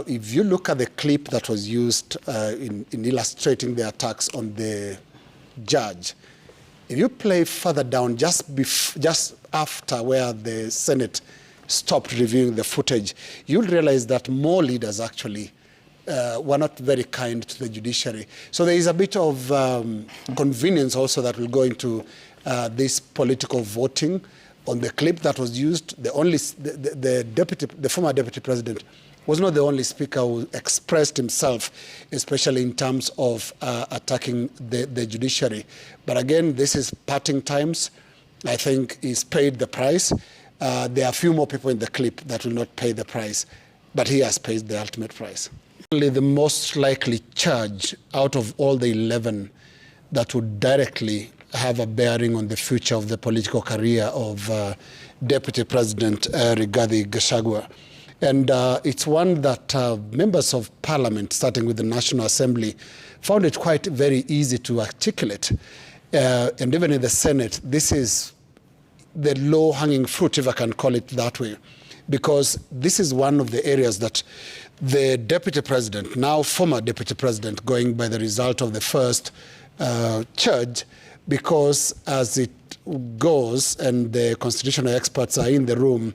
if you look at the clip that was used in illustrating the attacks on the judge, if you play further down, just after where the Senate stopped reviewing the footage, you'll realize that more leaders actually were not very kind to the judiciary. So there is a bit of convenience also that will go into this political voting. On the clip that was used, the former deputy president was not the only speaker who expressed himself, especially in terms of attacking the judiciary. But again, this is parting times. I think he's paid the price. There are a few more people in the clip that will not pay the price, but he has paid the ultimate price. The most likely charge out of all the 11 that would directly have a bearing on the future of the political career of Deputy President Rigathi Gachagua. And it's one that members of parliament, starting with the National Assembly, found it quite very easy to articulate. And even in the Senate, this is the low-hanging fruit, if I can call it that way, because this is one of the areas that the deputy president, now former deputy president, going by the result of the first charge, because as it goes, and the constitutional experts are in the room,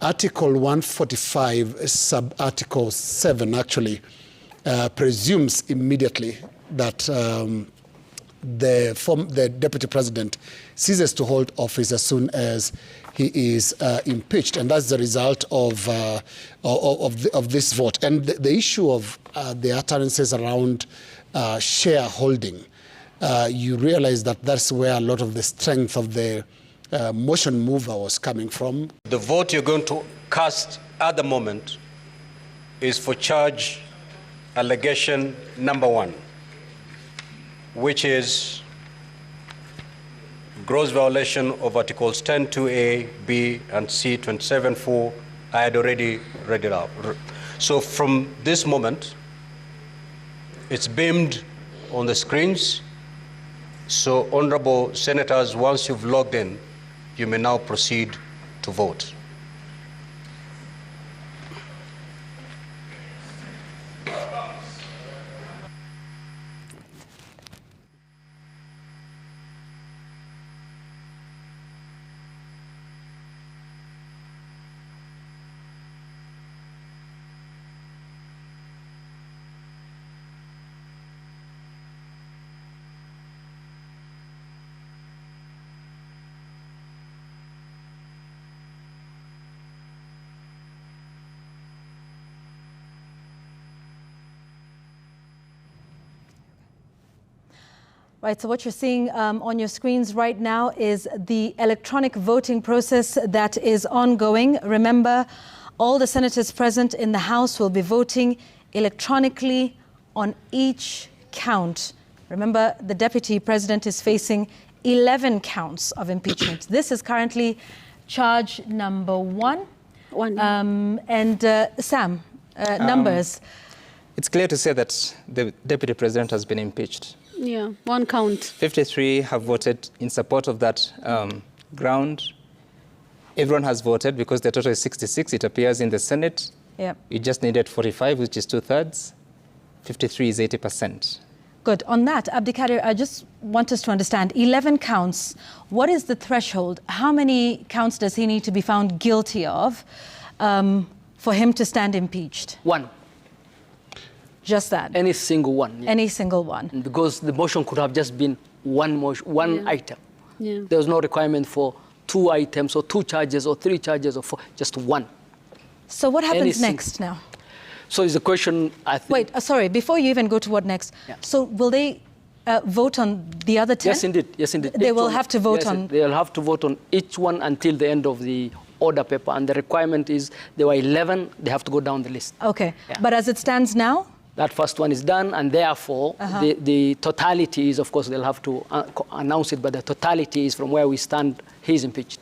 Article 145, sub-article 7, actually presumes immediately that the deputy president ceases to hold office as soon as he is impeached, and that's the result of this vote. And the issue of the utterances around shareholding, you realize that that's where a lot of the strength of the motion mover was coming from. The vote you're going to cast at the moment is for charge allegation number 1, which is gross violation of Articles 10(2)(a), B, and C, 27(4). I had already read it out. So from this moment, it's beamed on the screens. So, honorable senators, once you've logged in, you may now proceed to vote. Right, so what you're seeing on your screens right now is the electronic voting process that is ongoing. Remember, all the senators present in the House will be voting electronically on each count. Remember, the deputy president is facing 11 counts of impeachment. This is currently charge number 1. Sam, numbers. It's clear to say that the deputy president has been impeached. Yeah, 1 count. 53 have voted in support of that ground. Everyone has voted because the total is 66. It appears in the Senate. Yeah. You just needed 45, which is 2/3. 53 is 80%. Good. On that, Abdikadir, I just want us to understand, 11 counts, what is the threshold? How many counts does he need to be found guilty of for him to stand impeached? 1. Just that? Any single one. Yeah. Any single one. Because the motion could have just been one item. Yeah. There was no requirement for 2 items or 2 charges or 3 charges or 4, just 1. So what happens next now? So it's a question, I think... Wait, sorry, before you even go to what next, so will they vote on the other 10? Yes, indeed. Yes, indeed. They will have to vote on... They'll have to vote on each one until the end of the order paper. And the requirement is there were 11, they have to go down the list. Okay. Yeah. But as it stands now? That first one is done, and therefore, the totality is, of course, they'll have to announce it, but the totality is from where we stand, he's impeached.